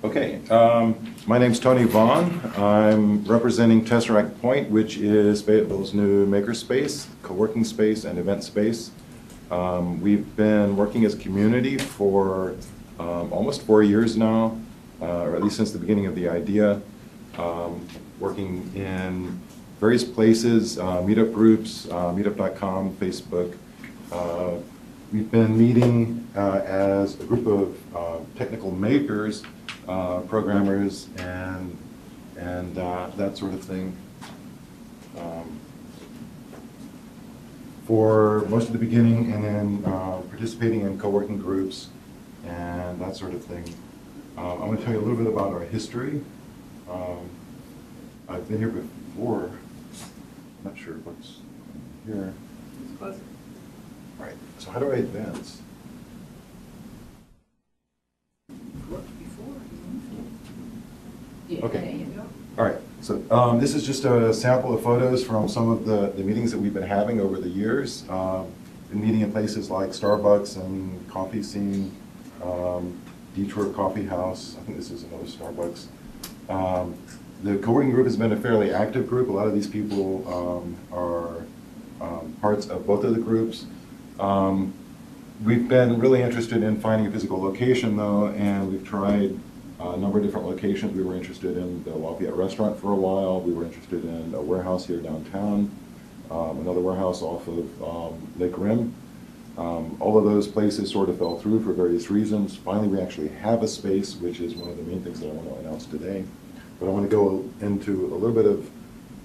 Okay, my name's Tony Vaughn. I'm representing Tesseract Point, which is Fayetteville's new makerspace, co-working space, and event space. We've been working as a community for almost 4 years now, or at least since the beginning of the idea, working in various places, meetup groups, meetup.com, Facebook. We've been meeting as a group of technical makers, programmers, and that sort of thing. For most of the beginning, and then participating in co-working groups and that sort of thing. I'm going to tell you a little bit about our history. I've been here before. I'm not sure what's here. It's closer. Right. So how do I advance? Worked before. Okay. There you go. All right, so this is just a sample of photos from some of the meetings that we've been having over the years. Been meeting in places like Starbucks and Coffee Scene, Detour Coffee House. I think this is another Starbucks. The co-working group has been a fairly active group. A lot of these people are parts of both of the groups. We've been really interested in finding a physical location, though, and we've tried a number of different locations. We were interested in the Lafayette restaurant for a while. We were interested in a warehouse here downtown, another warehouse off of Lake Rim. All of those places sort of fell through for various reasons. Finally, we actually have a space, which is one of the main things that I want to announce today. But I want to go into a little bit of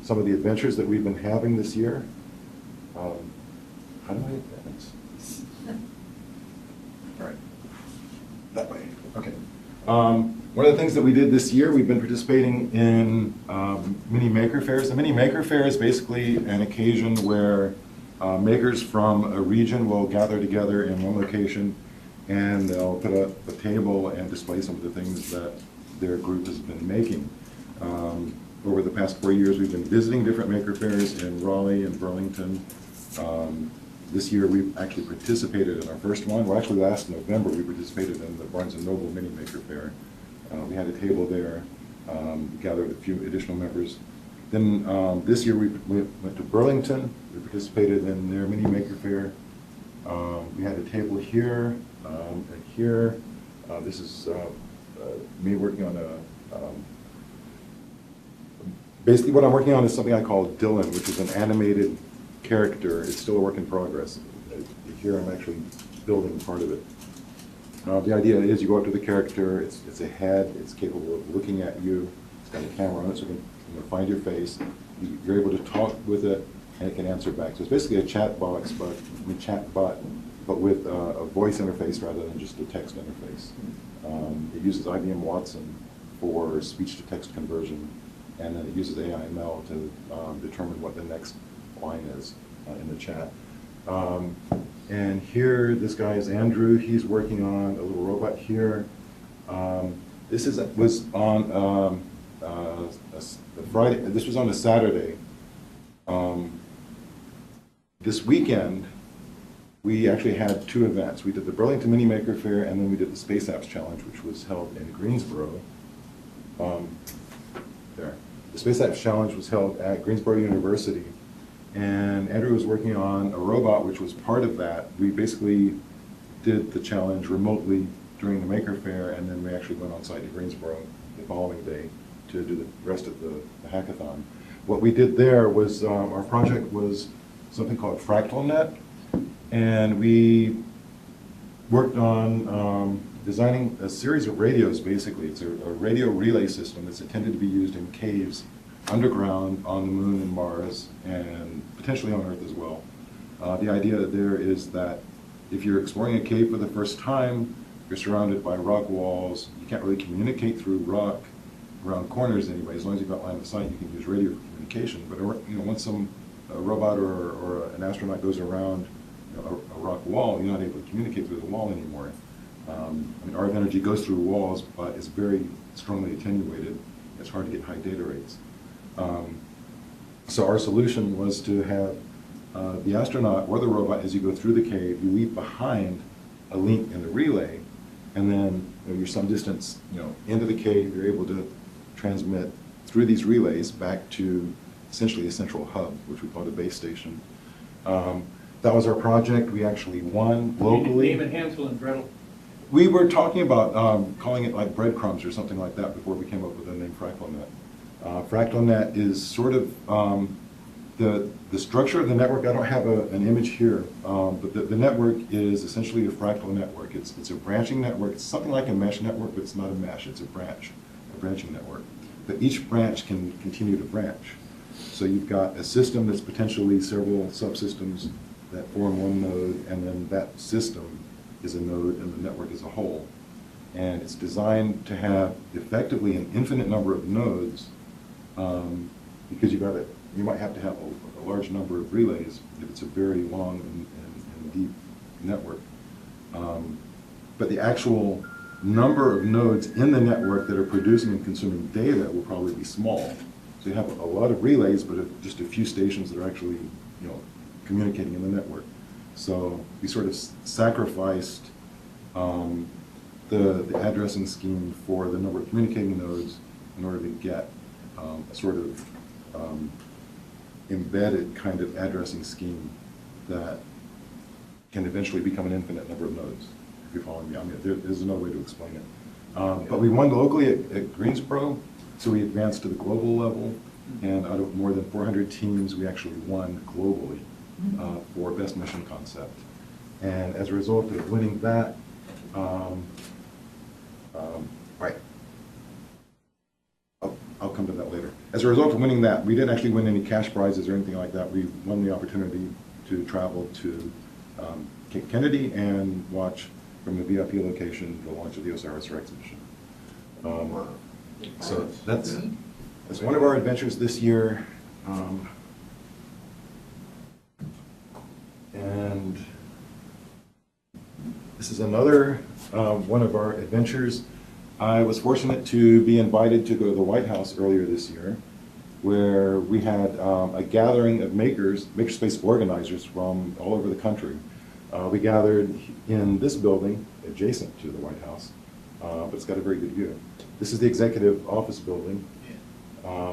some of the adventures that we've been having this year. How do I advance? All right, that way, okay. One of the things that we did this year, we've been participating in mini maker fairs. The mini maker fair is basically an occasion where makers from a region will gather together in one location, and they'll put up a table and display some of the things that their group has been making. Over the past 4 years, we've been visiting different maker fairs in Raleigh and Burlington. This year, we actually participated in our first one. Well, actually, last November, we participated in the Barnes & Noble Mini Maker Fair. We had a table there, gathered a few additional members. Then this year, we went to Burlington. We participated in their Mini Maker Fair. We had a table here and here. This is me working on basically what I'm working on is something I call Dylan, which is an animated character. It's still a work in progress. Here I'm actually building part of it. The idea is you go up to the character, it's a head, it's capable of looking at you, it's got a camera on it, so it can find your face. You're able to talk with it, and it can answer back. So it's basically a chat box, chat bot, but with a voice interface rather than just a text interface. It uses IBM Watson for speech-to-text conversion, and then it uses AI/ML to determine what the next line is in the chat. And here, this guy is Andrew. He's working on a little robot here. This was on a Friday. This was on a Saturday. This weekend, we actually had two events. We did the Burlington Mini Maker Fair, and then we did the Space Apps Challenge, which was held in Greensboro. There. The Space Apps Challenge was held at Greensboro University. And Andrew was working on a robot which was part of that. We basically did the challenge remotely during the Maker Fair, and then we actually went on site to Greensboro the following day to do the rest of the hackathon. What we did there was, our project was something called FractalNet, and we worked on designing a series of radios, basically. It's a radio relay system that's intended to be used in caves underground on the moon and Mars, and potentially on Earth as well. The idea there is that if you're exploring a cave for the first time, you're surrounded by rock walls. You can't really communicate through rock around corners anyway. As long as you've got line of sight, you can use radio for communication. But once a robot or an astronaut goes around a rock wall, you're not able to communicate through the wall anymore. RF energy goes through walls, but it's very strongly attenuated. It's hard to get high data rates. So our solution was to have the astronaut or the robot, as you go through the cave, you leave behind a link in the relay, and then you're some distance, into the cave, you're able to transmit through these relays back to essentially a central hub, which we call a base station. That was our project. We actually won locally. Name it Hansel and Gretel. We were talking about calling it like breadcrumbs or something like that before we came up with the name FractalNet. FractalNet is sort of the structure of the network. I don't have an image here, but the network is essentially a fractal network. It's a branching network. It's something like a mesh network, but it's not a mesh. It's a branching network. But each branch can continue to branch. So you've got a system that's potentially several subsystems that form one node, and then that system is a node in the network as a whole. And it's designed to have effectively an infinite number of nodes, because you might have to have a large number of relays if it's a very long and deep network. But the actual number of nodes in the network that are producing and consuming data will probably be small. So you have a lot of relays, but just a few stations that are actually, communicating in the network. So we sort of sacrificed the addressing scheme for the number of communicating nodes in order to get a sort of embedded kind of addressing scheme that can eventually become an infinite number of nodes, if you're following me. I mean, there's another way to explain it. But we won locally at Greensboro, so we advanced to the global level, and out of more than 400 teams, we actually won globally for best mission concept. And as a result of winning that, right, I'll come to that later. As a result of winning that, we didn't actually win any cash prizes or anything like that. We won the opportunity to travel to Cape Kennedy and watch from the VIP location the launch of the OSIRIS-REx mission. So that's one of our adventures this year. And this is another one of our adventures. I was fortunate to be invited to go to the White House earlier this year, where we had a gathering of makerspace organizers from all over the country. We gathered in this building adjacent to the White House, but it's got a very good view. This is the executive office building,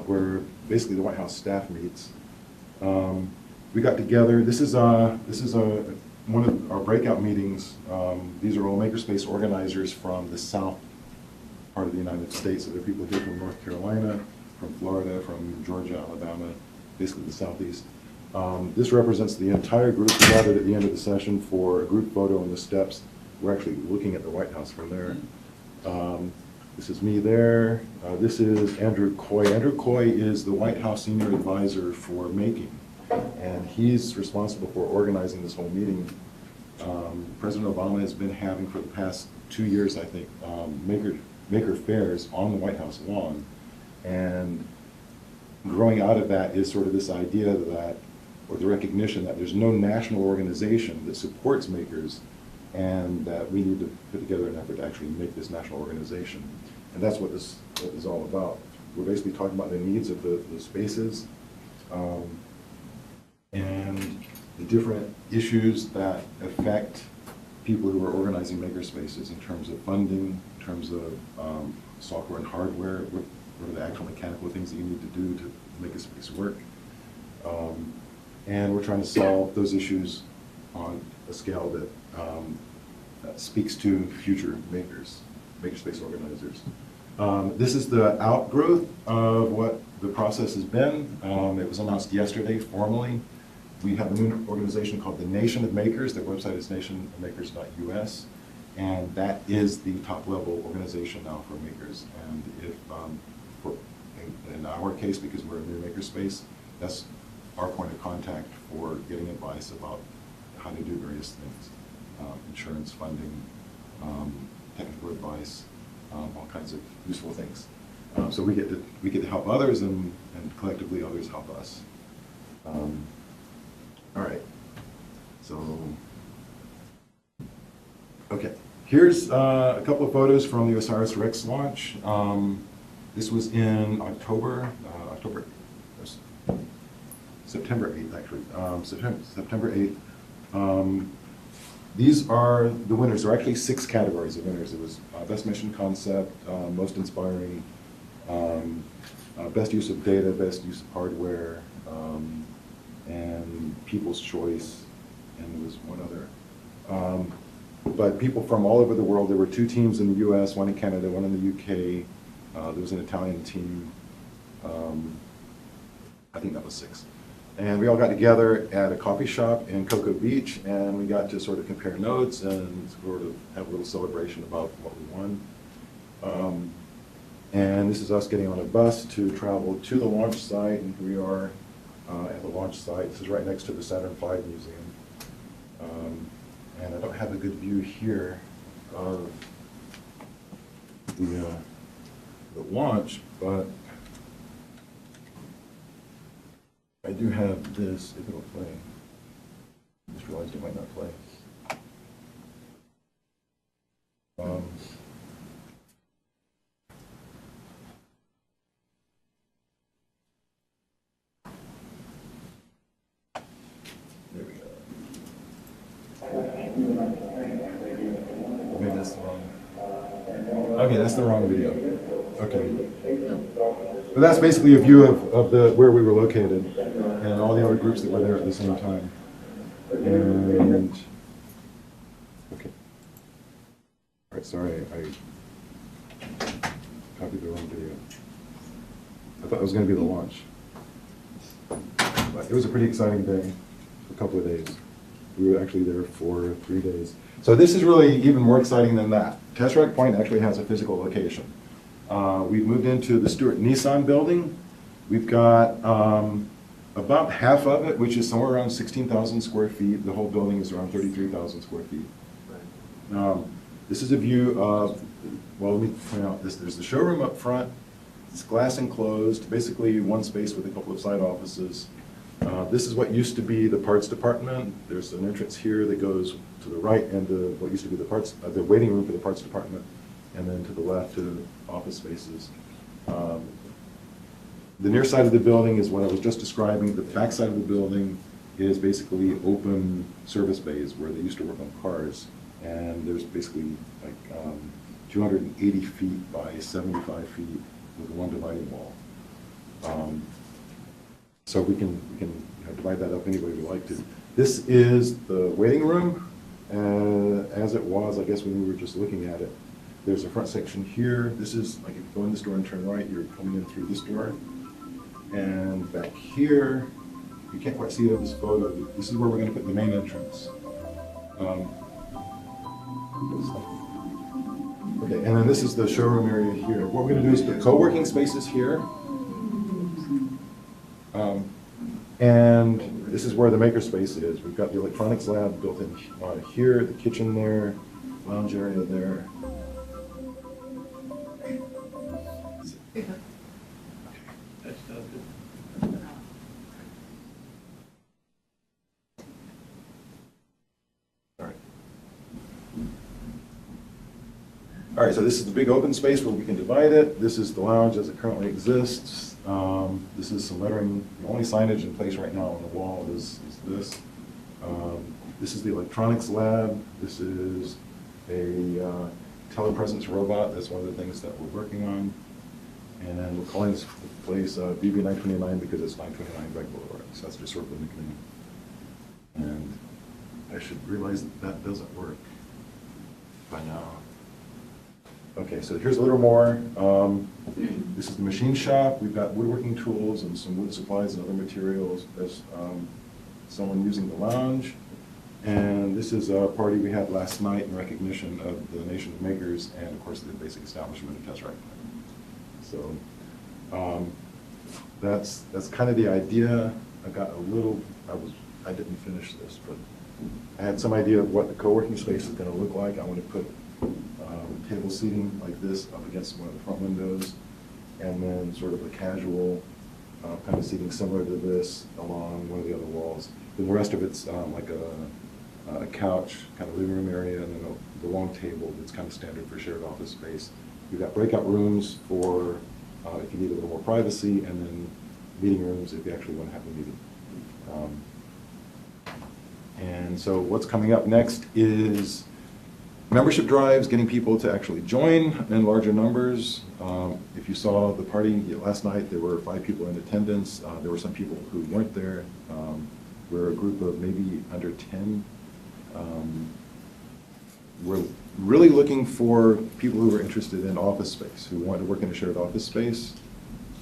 where basically the White House staff meets. We got together. This is one of our breakout meetings. These are all makerspace organizers from the south part of the United States. So there are people here from North Carolina, from Florida, from Georgia, Alabama, basically the southeast. This represents the entire group. We gathered at the end of the session for a group photo on the steps. We're actually looking at the White House from there. This is me there. This is Andrew Coy. Andrew Coy is the White House senior advisor for making, and he's responsible for organizing this whole meeting. President Obama has been having for the past 2 years, I think, maker fairs on the White House lawn, and growing out of that is sort of this idea that, or the recognition that there's no national organization that supports makers, and that we need to put together an effort to actually make this national organization. And that's what this is all about. We're basically talking about the needs of the spaces, and the different issues that affect people who are organizing makerspaces in terms of funding, in terms of software and hardware, what are the actual mechanical things that you need to do to make a space work. And we're trying to solve those issues on a scale that speaks to future makers, makerspace organizers. This is the outgrowth of what the process has been. It was announced yesterday formally. We have a new organization called the Nation of Makers. Their website is nationofmakers.us, and that is the top-level organization now for makers. And if, in our case, because we're a new makerspace, that's our point of contact for getting advice about how to do various things, insurance, funding, technical advice, all kinds of useful things. So we get to help others, and collectively others help us. All right, so, okay. Here's a couple of photos from the OSIRIS-REx launch. This was in September 8th, actually. September 8th. these are the winners. There are actually 6 categories of winners. It was best mission concept, most inspiring, best use of data, best use of hardware, and people's choice, and there was one other. But people from all over the world. There were 2 teams in the U.S., one in Canada, one in the U.K. There was an Italian team. I think that was 6. And we all got together at a coffee shop in Cocoa Beach, and we got to sort of compare notes and sort of have a little celebration about what we won. And this is us getting on a bus to travel to the launch site, and here we are at the launch site. This is right next to the Saturn V Museum. And I don't have a good view here of the launch, but I do have this, if it'll play. I just realized it might not play. There we go. Maybe that's the wrong. Okay, that's the wrong video. Okay. But that's basically a view of where we were located and all the other groups that were there at the same time. And okay. All right, sorry, I copied the wrong video. I thought it was going to be the launch. But it was a pretty exciting day, a couple of days. We were actually there for 3 days. So this is really even more exciting than that. Tesseract Point actually has a physical location. We've moved into the Stewart Nissan building. We've got about half of it, which is somewhere around 16,000 square feet. The whole building is around 33,000 square feet. This is a view of, well, let me point out this. There's the showroom up front. It's glass enclosed, basically one space with a couple of side offices. This is what used to be the parts department. There's an entrance here that goes to the right and what used to be the waiting room for the parts department, and then to the left to the office spaces. The near side of the building is what I was just describing. The back side of the building is basically open service bays where they used to work on cars, and there's basically like 280 feet by 75 feet with one dividing wall. So we can divide that up any way we like to. This is the waiting room, as it was, I guess, when we were just looking at it. There's a front section here. This is, like, if you go in this door and turn right, you're coming in through this door. And back here, you can't quite see it in this photo. This is where we're going to put the main entrance. Okay, and then this is the showroom area here. What we're going to do is put co-working spaces here. And this is where the makerspace is. We've got the electronics lab built in here, the kitchen there, lounge area there. All right, so this is the big open space where we can divide it. This is the lounge as it currently exists. This is some lettering. The only signage in place right now on the wall is this. This is the electronics lab. This is a telepresence robot. That's one of the things that we're working on. And we're calling this place BB 929 because it's 929 Beck Boulevard. So that's just sort of the nickname. And I should realize that doesn't work by now. Okay, so here's a little more. This is the machine shop. We've got woodworking tools and some wood supplies and other materials. There's someone using the lounge. And this is a party we had last night in recognition of the Nation of Makers and, of course, the basic establishment of Tesseract. So that's kind of the idea. I got a little, I didn't finish this, but I had some idea of what the co-working space is going to look like. I want to put table seating like this up against one of the front windows, and then sort of a casual kind of seating similar to this along one of the other walls. Then the rest of it's like a couch, kind of living room area, and then the long table that's kind of standard for shared office space. We've got breakout rooms for if you need a little more privacy, and then meeting rooms if you actually want to have a meeting. And so what's coming up next is membership drives, getting people to actually join in larger numbers. If you saw the party last night, there were 5 people in attendance. There were some people who weren't there. We're a group of maybe under 10. We're really looking for people who are interested in office space, who want to work in a shared office space,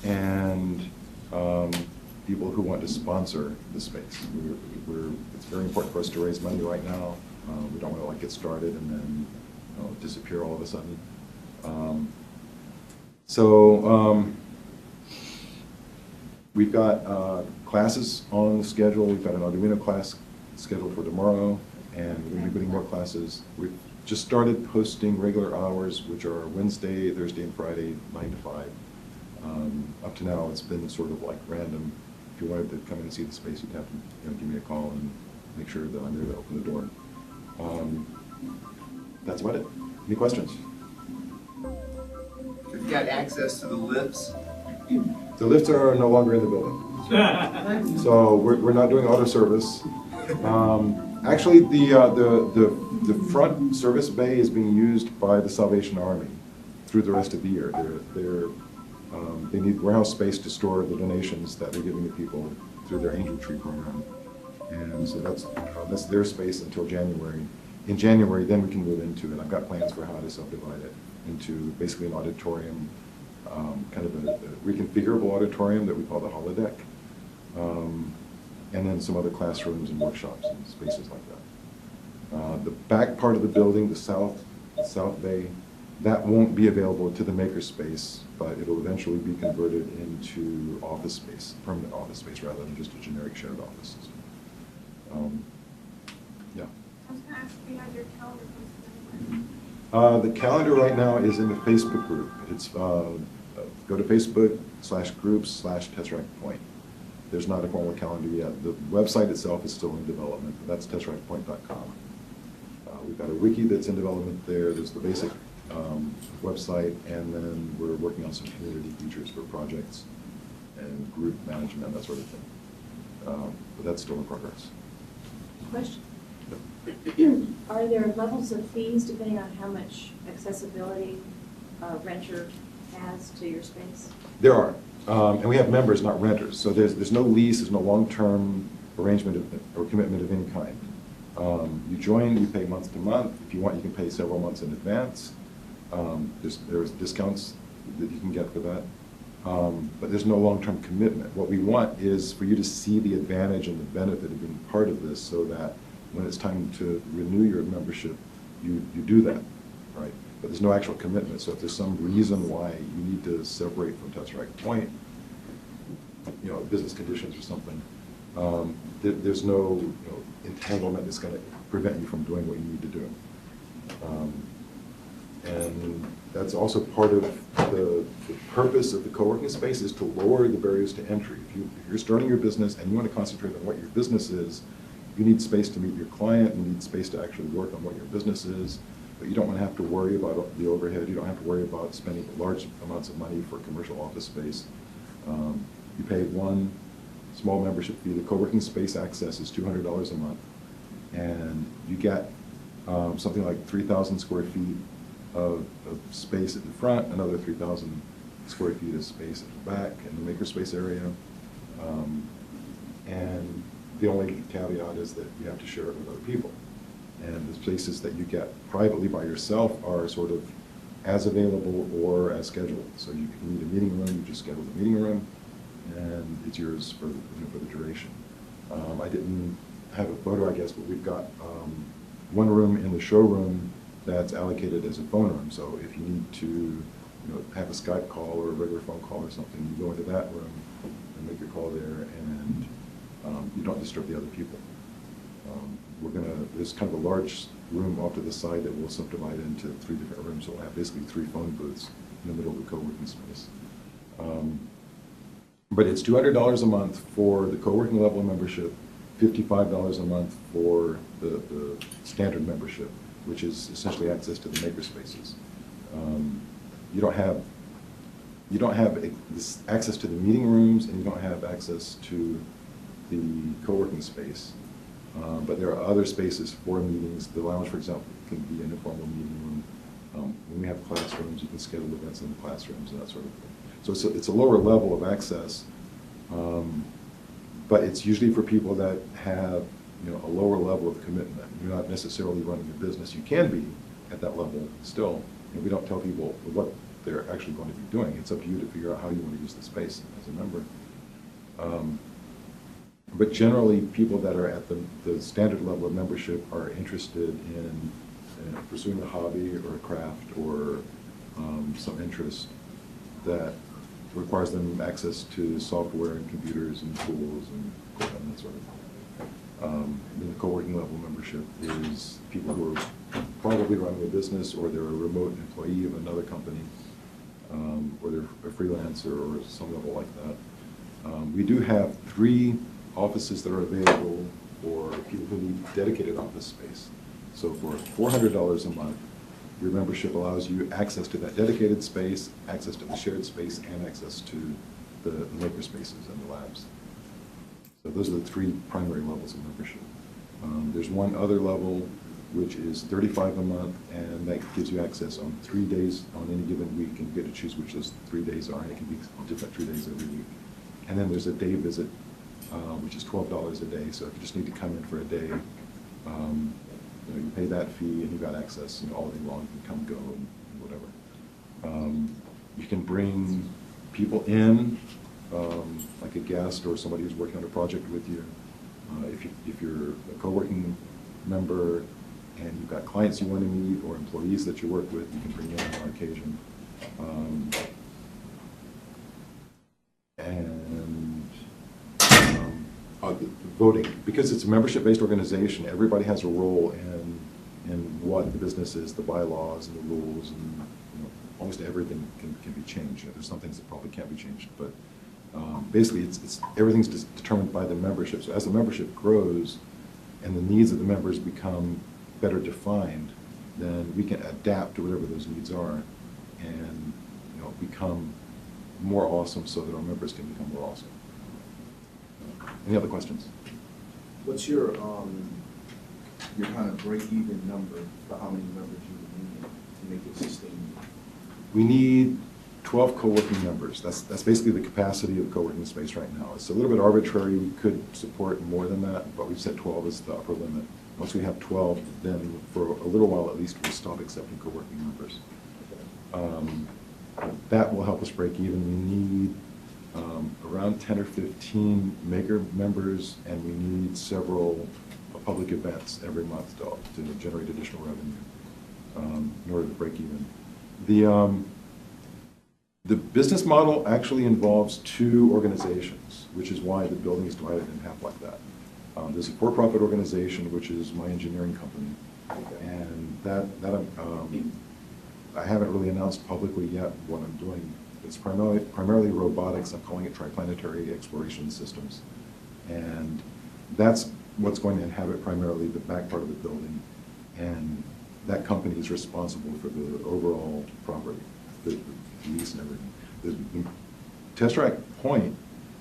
and people who want to sponsor the space. It's very important for us to raise money right now. We don't want to get started and then disappear all of a sudden. We've got classes on the schedule. We've got an Arduino class scheduled for tomorrow, and we're going to be putting more classes. We've just started posting regular hours, which are Wednesday, Thursday, and Friday, 9 to 5. Up to now, it's been sort of like random. If you wanted to come in and see the space, you'd have to give me a call and make sure that I'm there to open the door. That's about it. Any questions? You've got access to the lifts? The lifts are no longer in the building. So we're not doing auto service. Actually, the front service bay is being used by the Salvation Army through the rest of the year. They need warehouse space to store the donations that they're giving to people through their Angel Tree program. And so that's their space until January. In January, then we can move into it. I've got plans for how to subdivide it into basically an auditorium, kind of a reconfigurable auditorium that we call the holodeck, and then some other classrooms and workshops and spaces like that. The back part of the building, the south bay, that won't be available to the makerspace, but it'll eventually be converted into office space, permanent office space, rather than just a generic shared office. Yeah. I was going to ask if you had your calendar posted. The calendar right now is in the Facebook group. It's go to Facebook/groups/Tesseract Point. There's not a formal calendar yet. The website itself is still in development. That's tesseractpoint.com. We've got a wiki that's in development there. There's the basic website, and then we're working on some community features for projects and group management, that sort of thing. But that's still in progress. Question. Are there levels of fees depending on how much accessibility a renter has to your space? There are. And we have members, not renters. So there's no lease, there's no long-term arrangement or commitment of any kind. You join, you pay month to month. If you want, you can pay several months in advance. There's discounts that you can get for that. But there's no long-term commitment. What we want is for you to see the advantage and the benefit of being part of this, so that when it's time to renew your membership, you do that, right? But there's no actual commitment. So if there's some reason why you need to separate from Tesseract Point, business conditions or something, there's no entanglement that's going to prevent you from doing what you need to do. And that's also part of the purpose of the co-working space, is to lower the barriers to entry. If you're starting your business and you want to concentrate on what your business is, you need space to meet your client, you need space to actually work on what your business is, but you don't want to have to worry about the overhead, you don't have to worry about spending large amounts of money for commercial office space. You pay one small membership fee. The co-working space access is $200 a month, and you get something like 3,000 square feet of space at the front, another 3,000 square feet of space at the back in the makerspace area. And the only caveat is that you have to share it with other people. And the spaces that you get privately by yourself are sort of as available or as scheduled. So you can need a meeting room, you just schedule the meeting room, and it's yours for the duration. I didn't have a photo, I guess, but we've got one room in the showroom that's allocated as a phone room. So if you need to have a Skype call or a regular phone call or something, you go into that room and make your call there, and you don't disturb the other people. There's kind of a large room off to the side that we'll subdivide into 3 different rooms. So we'll have basically 3 phone booths in the middle of the co-working space. But it's $200 a month for the co-working level membership, $55 a month for the standard membership, which is essentially access to the makerspaces. You don't have this access to the meeting rooms, and you don't have access to the co-working space But there are other spaces for meetings. The lounge, for example, can be an informal meeting room. When we have classrooms, you can schedule events in the classrooms and that sort of thing. So it's a lower level of access, but it's usually for people that have, a lower level of commitment. You're not necessarily running a business. You can be at that level still. We don't tell people what they're actually going to be doing. It's up to you to figure out how you want to use the space as a member. But generally, people that are at the standard level of membership are interested in pursuing a hobby or a craft or some interest that requires them access to software and computers and tools and equipment, that sort of thing. Then the co-working level membership is people who are probably running a business, or they're a remote employee of another company, or they're a freelancer or some level like that. We do have 3 offices that are available for people who need dedicated office space. So for $400 a month, your membership allows you access to that dedicated space, access to the shared space, and access to the maker spaces and the labs. So those are the 3 primary levels of membership. There's one other level, which is $35 a month, and that gives you access on 3 days on any given week, and you get to choose which those 3 days are, and it can be different 3 days every week. And then there's a day visit, which is $12 a day. So if you just need to come in for a day, you pay that fee, and you got access all day long. You can come, go, and whatever. You can bring people in, like a guest or somebody who's working on a project with you. If you're a co-working member and you've got clients you want to meet or employees that you work with, you can bring in on occasion. Voting, because it's a membership-based organization, everybody has a role in what the business is, the bylaws and the rules, and almost everything can be changed. There's some things that probably can't be changed, but basically everything's determined by the membership. So as the membership grows and the needs of the members become better defined, then we can adapt to whatever those needs are and become more awesome so that our members can become more awesome. Any other questions? What's your kind of break-even number for how many members you would need to make it sustainable? We need 12 co-working members. That's basically the capacity of the co-working space right now. It's a little bit arbitrary. We could support more than that, but we've set 12 as the upper limit. Once we have 12, then for a little while at least, we'll stop accepting co-working members. That will help us break even. We need around 10 or 15 maker members, and we need several public events every month to generate additional revenue in order to break even. The business model actually involves 2 organizations, which is why the building is divided in half like that. There's a for-profit organization, which is my engineering company, and that I haven't really announced publicly yet what I'm doing. It's primarily robotics. I'm calling it Triplanetary Exploration Systems, and that's what's going to inhabit primarily the back part of the building, and that company is responsible for the overall property, the lease and everything. The Tesseract Point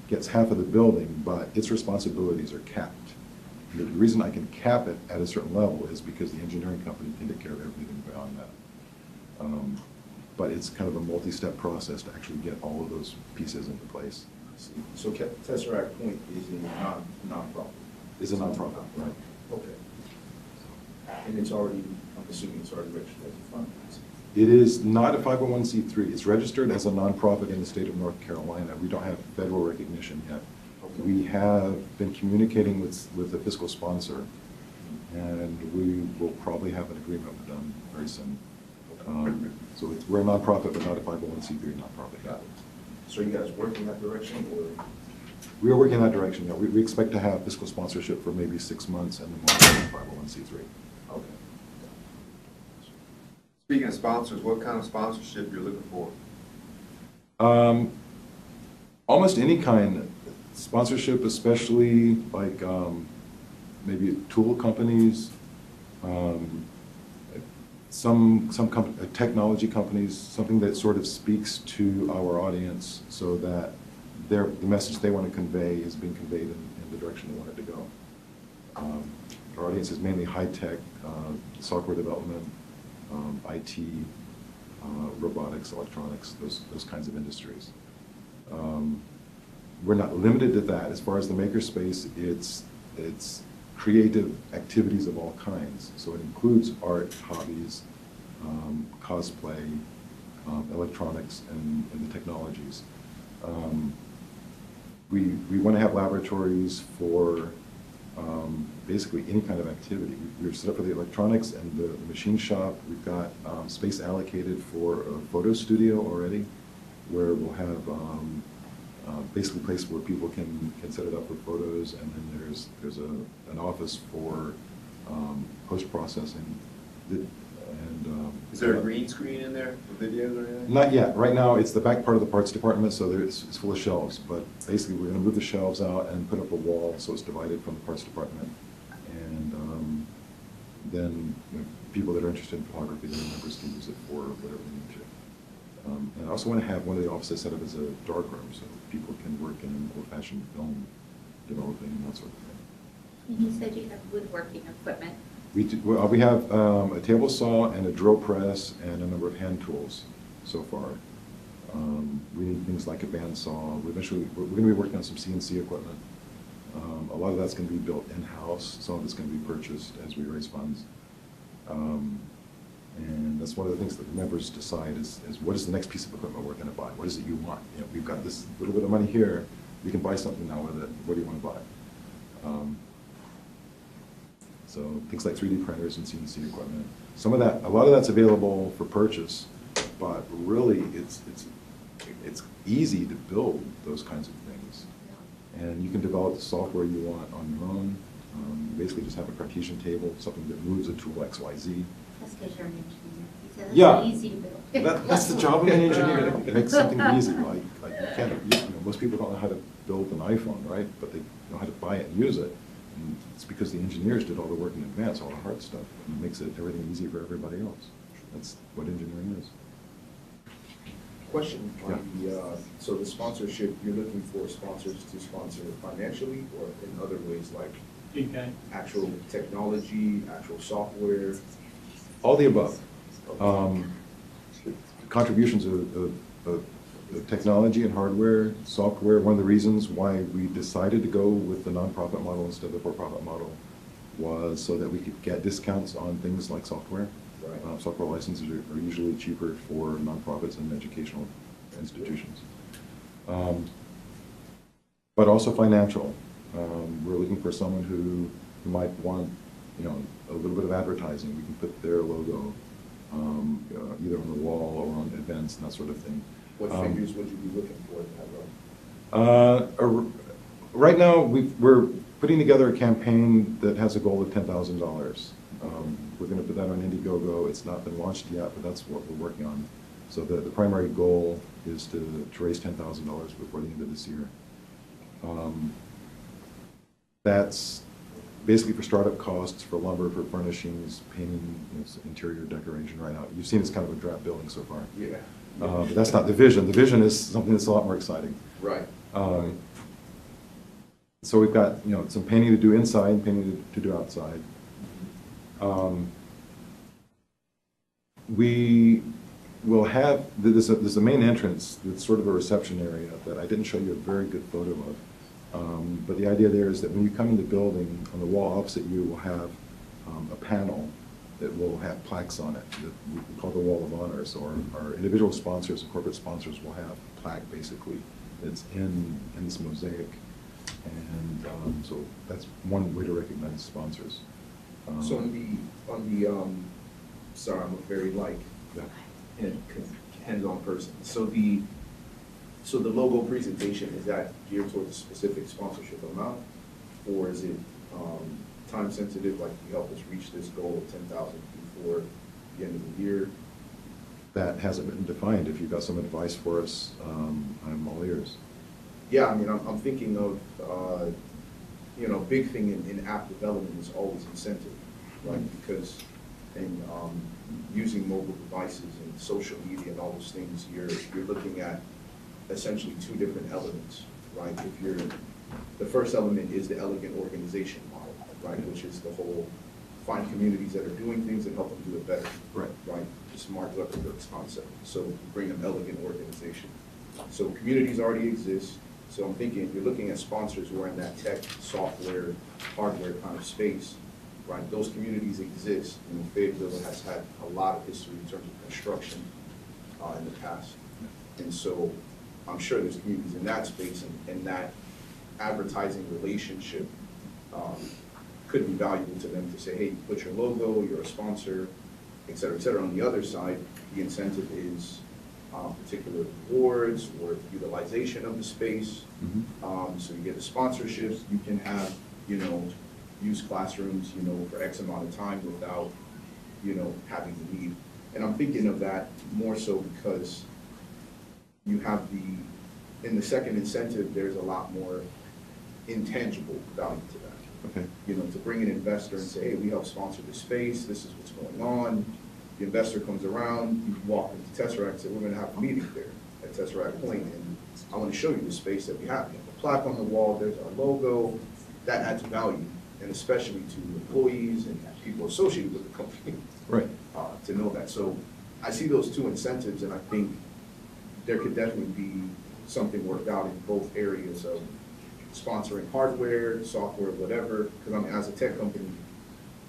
gets half of the building, but its responsibilities are capped. And the reason I can cap it at a certain level is because the engineering company can take care of everything beyond that. But it's kind of a multi-step process to actually get all of those pieces into place. So Tesseract Point is a non-profit? It's a nonprofit, right? Okay. And it's already, I'm assuming it's already registered as a fund? It is not a 501c3. It's registered as a nonprofit in the state of North Carolina. We don't have federal recognition yet. Okay. We have been communicating with the fiscal sponsor, and we will probably have an agreement with them very soon. So we're a nonprofit, but not a 501c3 nonprofit. Got it. So you guys work in that direction, or? We are working in that direction. Yeah, we expect to have fiscal sponsorship for maybe 6 months, and then we'll have a 501c3. Okay. Speaking of sponsors, what kind of sponsorship you're looking for? Almost any kind. Sponsorship, especially like maybe tool companies, some technology companies, something that sort of speaks to our audience so that the message they want to convey is being conveyed in the direction they want it to go. Our audience is mainly high-tech, software development, IT, robotics, electronics, those kinds of industries. We're not limited to that. As far as the makerspace, it's creative activities of all kinds. So it includes art, hobbies, cosplay, electronics, and the technologies. We want to have laboratories for basically any kind of activity. We're set up for the electronics and the machine shop. We've got space allocated for a photo studio already, where we'll have basically a place where people can set it up for photos, and then there's an office for post-processing. Is there a green screen in there for videos or anything? Not yet. Right now, it's the back part of the parts department, so it's full of shelves. But basically, we're going to move the shelves out and put up a wall so it's divided from the parts department. And then people that are interested in photography, their members can use it for whatever they need to. And I also want to have one of the offices set up as a darkroom so people can work in old-fashioned film developing and that sort of thing. And you said you have woodworking equipment. We have a table saw and a drill press and a number of hand tools so far. We need things like a bandsaw. We're going to be working on some CNC equipment. A lot of that's going to be built in-house. Some of it's going to be purchased as we raise funds. And that's one of the things that the members decide is what is the next piece of equipment we're going to buy? What is it you want? You know, we've got this little bit of money here. We can buy something now with it. What do you want to buy? So things like 3D printers and CNC equipment. A lot of that's available for purchase, but really it's easy to build those kinds of things. And you can develop the software you want on your own. You basically just have a Cartesian table, something that moves a tool XYZ. That's because you're an engineer. You said it's Yeah. easy to build. That's the job of an engineer, to make something easy. Like you can't, most people don't know how to build an iPhone, right? But they know how to buy it and use it. And it's because the engineers did all the work in advance, all the hard stuff, and it makes everything easy for everybody else. That's what engineering is. Question on so the sponsorship, you're looking for sponsors to sponsor financially or in other ways like actual technology, actual software? All the above. Contributions of technology and hardware, software. One of the reasons why we decided to go with the nonprofit model instead of the for-profit model was so that we could get discounts on things like software. Right. Software licenses are usually cheaper for nonprofits and educational institutions. But also financial. We're looking for someone who might want, a little bit of advertising. We can put their logo either on the wall or on events and that sort of thing. What figures would you be looking for in that role? Right now, we're putting together a campaign that has a goal of $10,000. We're going to put that on Indiegogo. It's not been launched yet, but that's what we're working on. So the primary goal is to raise $10,000 before the end of this year. That's basically for startup costs, for lumber, for furnishings, painting, interior decoration right now. You've seen it's kind of a drab building so far. Yeah. But that's not the vision. The vision is something that's a lot more exciting. Right. So we've got some painting to do inside and painting to do outside. We will have there's a main entrance that's sort of a reception area that I didn't show you a very good photo of. But the idea there is that when you come in the building, on the wall opposite you will have a panel that will have plaques on it that we call the Wall of Honor. So our individual sponsors and corporate sponsors will have a plaque basically that's in this mosaic. And so that's one way to recognize sponsors. So sorry, I'm a very hands-on person. So the logo presentation, is that geared towards a specific sponsorship amount? Or is it time sensitive, like you help us reach this goal of 10,000 before the end of the year? That hasn't been defined. If you've got some advice for us, I'm all ears. Yeah, I mean, I'm thinking of, big thing in app development is always incentive, right? Because using mobile devices and social media and all those things, you're looking at essentially two different elements, right? The first element is the elegant organization model, right, which is the whole find communities that are doing things and help them do it better. Right. Right, it's Mark Zuckerberg's concept, so bring them elegant organization. So communities already exist, so I'm thinking, if you're looking at sponsors who are in that tech, software, hardware kind of space, right, those communities exist, and Fayetteville has had a lot of history in terms of construction in the past. And so I'm sure there's communities in that space, and that advertising relationship could be valuable to them to say, hey, put your logo, you're a sponsor, et cetera, et cetera. On the other side, the incentive is particular rewards or utilization of the space. So you get the sponsorships, you can have, use classrooms, for X amount of time without, having the need. And I'm thinking of that more so because you have in the second incentive, there's a lot more intangible value to that. Okay. To bring an investor and say, hey, we help sponsor the space, this is what's going on. The investor comes around, you walk into Tesseract and say, we're gonna have a meeting there at Tesseract Point, and I wanna show you the space that we have. We have a plaque on the wall, there's our logo, that adds value, and especially to employees and people associated with the company. Right. To know that. So I see those two incentives, and I think there could definitely be something worked out in both areas of sponsoring hardware, software, whatever. Because as a tech company,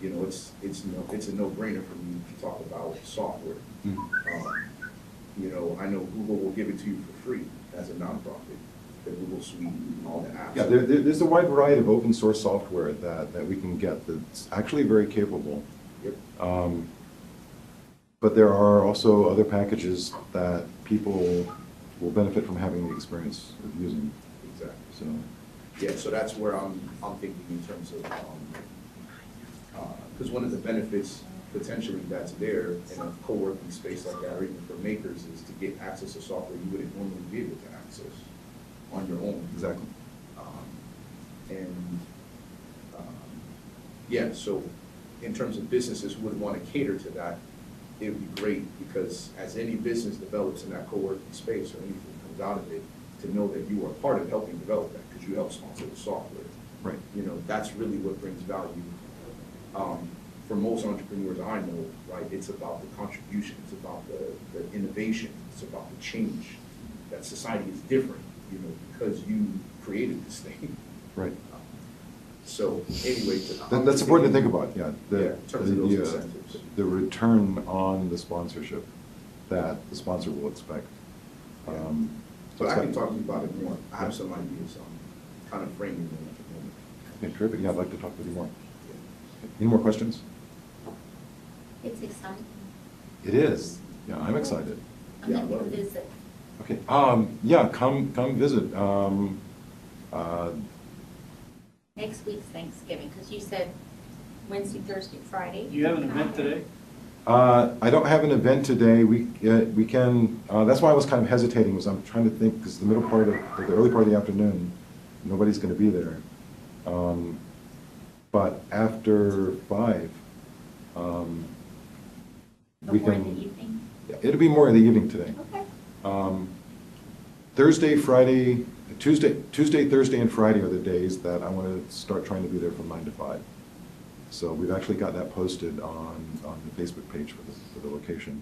it's a no-brainer for me to talk about software. I know Google will give it to you for free as a nonprofit, the Google Suite, all the apps. Yeah, there's a wide variety of open source software that we can get that's actually very capable. Yep. But there are also other packages that people will benefit from having the experience of using. Exactly. So, Yeah, so that's where I'm thinking in terms of, because one of the benefits potentially that's there in a co-working space like that, or even for makers, is to get access to software you wouldn't normally be able to access on your own. exactly. Yeah, so in terms of businesses who would want to cater to that, it would be great, because as any business develops in that co-working space or anything comes out of it, to know that you are part of helping develop that, because you help sponsor the software. Right. That's really what brings value. For most entrepreneurs I know, right, it's about the contribution, it's about the innovation, it's about the change. That society is different, because you created this thing. Right. So anyway, That's important to think about, yeah. In terms of those incentives. The return on the sponsorship that the sponsor will expect. But I can talk to you about it more. I have some ideas on kind of framing them at the moment. Okay, terrific. Yeah, I'd like to talk with you more. Any more questions? It's exciting. It is. Yeah, I'm excited. I'm Yeah, gonna well- visit. Okay. Yeah, come visit. Next week's Thanksgiving, because you said Wednesday, Thursday, Friday. You have an event today? I don't have an event today. We can. That's why I was kind of hesitating. Was I'm trying to think, because the middle part of the early part of the afternoon, nobody's going to be there. But after 5, we Before can. in the evening? Yeah, it'll be more in the evening today. Okay. Thursday, Friday, Tuesday, Thursday, and Friday are the days that I want to start trying to be there from 9 to 5. So we've actually got that posted on the Facebook page for the location.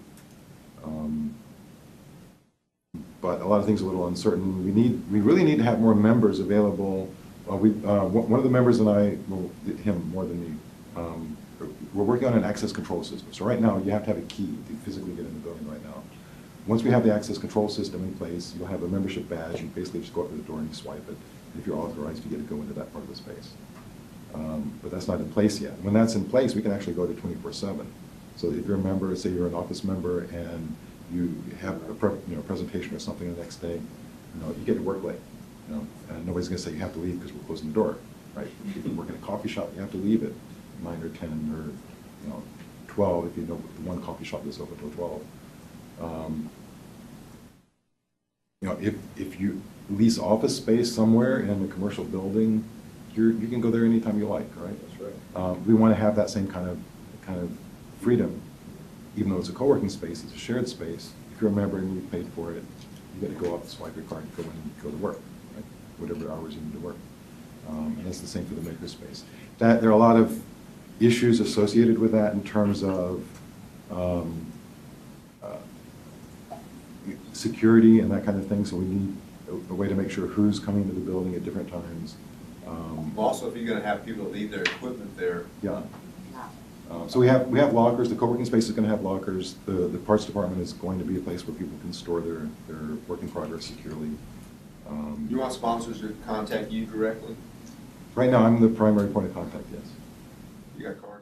But a lot of things are a little uncertain. We really need to have more members available. One of the members and I, well, him more than me, we're working on an access control system. So right now, you have to have a key to physically get in the building right now. Once we have the access control system in place, you'll have a membership badge. You basically just go up to the door and you swipe it. If you're authorized, you get to go into that part of the space. But that's not in place yet. When that's in place, we can actually go to 24/7. So if you're a member, say you're an office member, and you have a presentation or something the next day, you get to work late. And nobody's going to say you have to leave because we're closing the door, right? If you work in a coffee shop, you have to leave at 9 or 10 or 12 if you know the one coffee shop that's open till 12. If you lease office space somewhere in a commercial building, you can go there anytime you like, right? That's right. We want to have that same kind of freedom, even though it's a co-working space, it's a shared space. If you're a member and you paid for it, you get to go up, swipe your card, and go in and go to work, right? Whatever hours you need to work. And that's the same for the makerspace. There are a lot of issues associated with that in terms of security and that kind of thing, so we need a way to make sure who's coming to the building at different times. Also, if you're gonna have people leave their equipment there. Yeah. So we have lockers. The co-working space is going to have lockers. The parts department is going to be a place where people can store their work in progress securely. You want sponsors to contact you directly? Right now, I'm the primary point of contact, yes. You got cards?